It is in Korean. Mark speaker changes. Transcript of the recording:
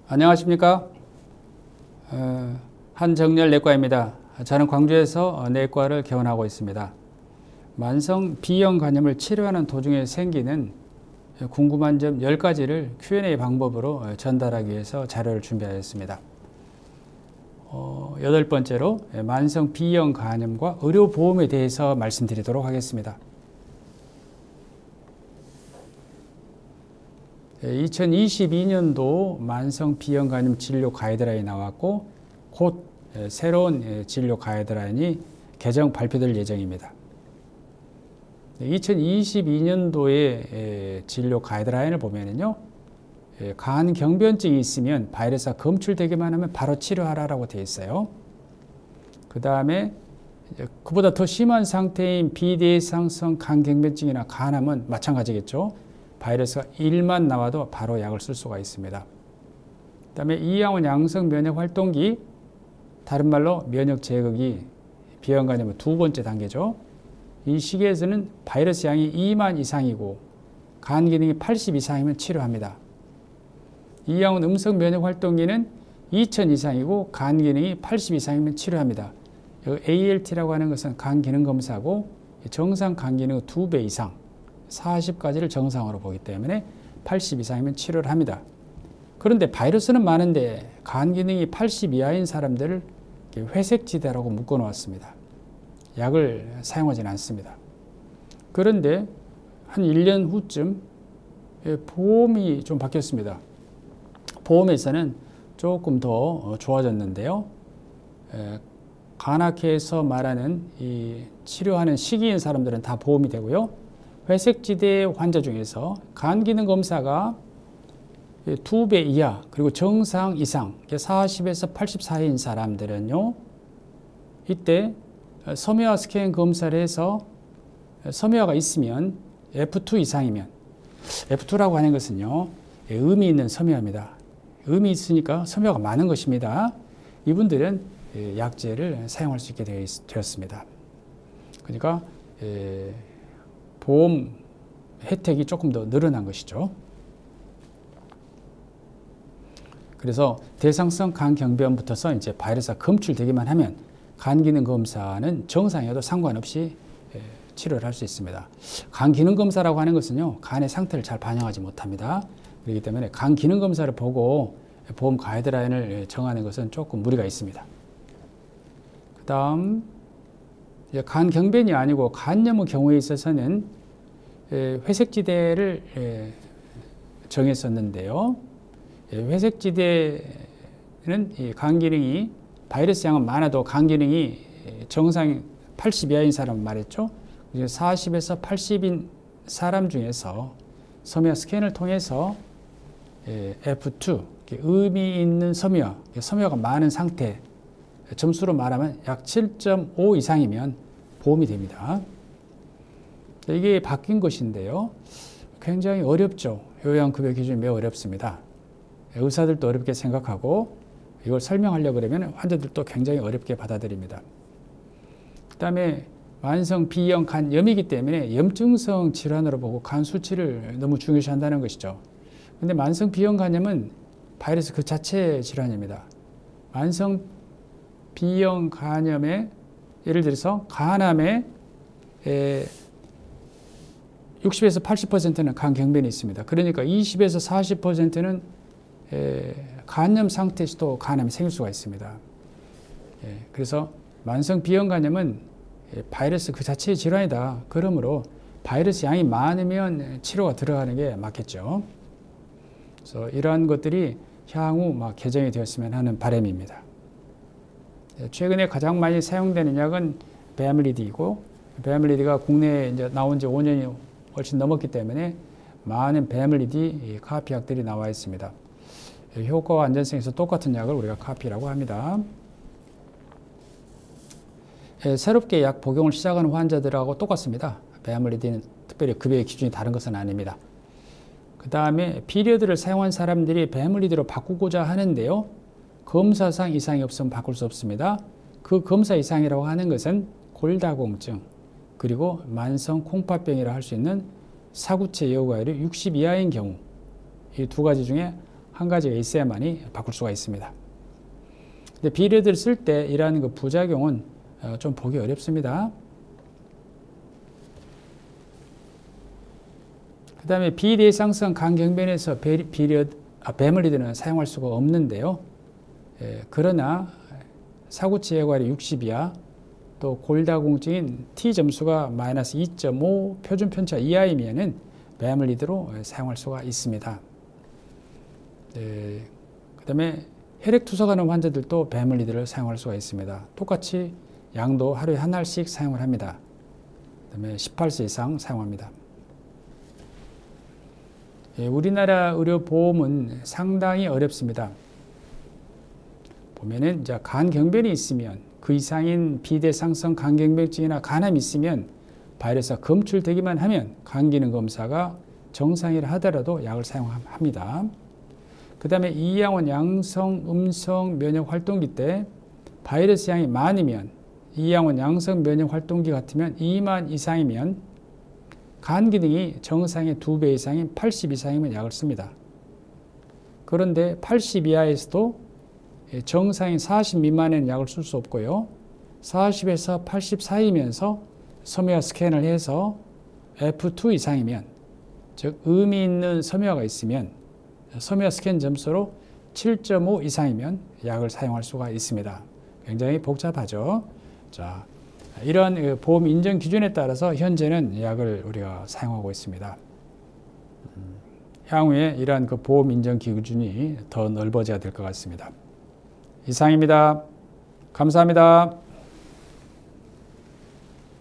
Speaker 1: 안녕하십니까. 한정열내과입니다. 저는 광주에서 내과를 개원하고 있습니다. 만성 B형 간염을 치료하는 도중에 생기는 궁금한 점 10가지를 Q&A 방법으로 전달하기 위해서 자료를 준비하였습니다. 8번째로 만성 B형 간염과 의료보험에 대해서 말씀드리도록 하겠습니다. 2022년도 만성 B형 간염 진료 가이드라인이 나왔고 곧 새로운 진료 가이드라인이 개정 발표될 예정입니다. 2022년도의 진료 가이드라인을 보면요, 간 경변증이 있으면 바이러스가 검출되기만 하면 바로 치료하라고 되어 있어요. 그 다음에 그보다 더 심한 상태인 비대상성 간 경변증이나 간암은 마찬가지겠죠. 바이러스가 1만 나와도 바로 약을 쓸 수가 있습니다. 그 다음에 이양원 양성 면역 활동기, 다른 말로 면역 제거기, B형 간염의 두 번째 단계죠. 이 시기에서는 바이러스 양이 2만 이상이고 간 기능이 80 이상이면 치료합니다. 이양원 음성 면역 활동기는 2000 이상이고 간 기능이 80 이상이면 치료합니다. ALT라고 하는 것은 간 기능 검사고 정상 간 기능 2배 이상 40까지를 정상으로 보기 때문에 80 이상이면 치료를 합니다. 그런데 바이러스는 많은데 간 기능이 80 이하인 사람들을 회색지대라고 묶어 놓았습니다. 약을 사용하지는 않습니다. 그런데 한 1년 후쯤 보험이 좀 바뀌었습니다. 보험에서는 조금 더 좋아졌는데요. 간악회에서 말하는 이 치료하는 시기인 사람들은 다 보험이 되고요. 회색지대 환자 중에서 간 기능 검사가 2배 이하 그리고 정상 이상 40에서 80 사이인 사람들은요, 이때 섬유화 스캔 검사를 해서 섬유화가 있으면 F2 이상이면, F2라고 하는 것은요, 음이 있는 섬유화입니다. 음이 있으니까 섬유화가 많은 것입니다. 이분들은 약제를 사용할 수 있게 되었습니다. 그러니까 보험 혜택이 조금 더 늘어난 것이죠. 그래서 대상성 간 경변부터서 이제 바이러스가 검출되기만 하면 간 기능 검사는 정상이어도 상관없이 치료를 할 수 있습니다. 간 기능 검사라고 하는 것은요, 간의 상태를 잘 반영하지 못합니다. 그렇기 때문에 간 기능 검사를 보고 보험 가이드라인을 정하는 것은 조금 무리가 있습니다. 그 다음, 간 경변이 아니고 간염의 경우에 있어서는 회색지대를 정했었는데요. 회색지대는 간 기능이 바이러스 양은 많아도 간 기능이 정상 80 이하인 사람 말했죠. 40에서 80인 사람 중에서 섬유화 스캔을 통해서 F2, 음이 있는 섬유화가 많은 상태, 점수로 말하면 약 7.5 이상이면 보험이 됩니다. 이게 바뀐 것인데요. 굉장히 어렵죠. 요양급여 기준이 매우 어렵습니다. 의사들도 어렵게 생각하고 이걸 설명하려고 그러면 환자들도 굉장히 어렵게 받아들입니다. 그 다음에 만성 B형 간염이기 때문에 염증성 질환으로 보고 간 수치를 너무 중요시한다는 것이죠. 근데 만성 B형 간염은 바이러스 그 자체의 질환입니다. 만성 B형 간염에 예를 들어서 간암에 60에서 80%는 간 경변이 있습니다. 그러니까 20에서 40%는 간염 상태에서도 간암이 생길 수가 있습니다. 그래서 만성 B형 간염은 바이러스 그 자체의 질환이다. 그러므로 바이러스 양이 많으면 치료가 들어가는 게 맞겠죠. 그래서 이러한 것들이 향후 개정이 되었으면 하는 바람입니다. 최근에 가장 많이 사용되는 약은 베암리디이고, 베암리디가 국내에 이제 나온 지 5년이 훨씬 넘었기 때문에 많은 베암리디 카피 약들이 나와 있습니다. 효과와 안전성에서 똑같은 약을 우리가 카피라고 합니다. 새롭게 약 복용을 시작하는 환자들하고 똑같습니다. 베암리디는 특별히 급여의 기준이 다른 것은 아닙니다. 그 다음에 피리어드를 사용한 사람들이 베암리디로 바꾸고자 하는데요. 검사상 이상이 없으면 바꿀 수 없습니다. 그 검사 이상이라고 하는 것은 골다공증, 그리고 만성 콩팥병이라 할 수 있는 사구체 여과율이 60 이하인 경우, 이 두 가지 중에 한 가지가 있어야만이 바꿀 수가 있습니다. 근데 비리드를 쓸 때 이러한 그 부작용은 좀 보기 어렵습니다. 그 다음에 비대상성 간경변에서 배멀리드는 사용할 수가 없는데요. 그러나 사구치 해괄이 60 이하, 또 골다공증인 T 점수가 마이너스 2.5 표준 편차 이하이면은 배멀리드로 사용할 수가 있습니다. 그 다음에 혈액 투석하는 환자들도 배멀리드를 사용할 수가 있습니다. 똑같이 양도 하루에 한 알씩 사용을 합니다. 그 다음에 18세 이상 사용합니다. 우리나라 의료보험은 상당히 어렵습니다. 보면은 이제 간경변이 있으면 그 이상인 비대상성 간경변증이나 간암이 있으면 바이러스가 검출되기만 하면 간기능 검사가 정상이라 하더라도 약을 사용합니다. 그 다음에 이양원 양성 음성 면역 활동기 때 바이러스 양이 많으면 이양원 양성 면역 활동기 같으면 2만 이상이면 간 기능이 정상의 2배 이상인 80 이상이면 약을 씁니다. 그런데 80 이하에서도 정상인 40 미만에는 약을 쓸 수 없고요. 40에서 80 사이면서 섬유화 스캔을 해서 F2 이상이면, 즉 의미 있는 섬유화가 있으면 섬유화 스캔 점수로 7.5 이상이면 약을 사용할 수가 있습니다. 굉장히 복잡하죠. 자, 이러한 보험 인정 기준에 따라서 현재는 약을 우리가 사용하고 있습니다. 향후에 이러한 그 보험 인정 기준이 더 넓어져야 될 것 같습니다. 이상입니다. 감사합니다.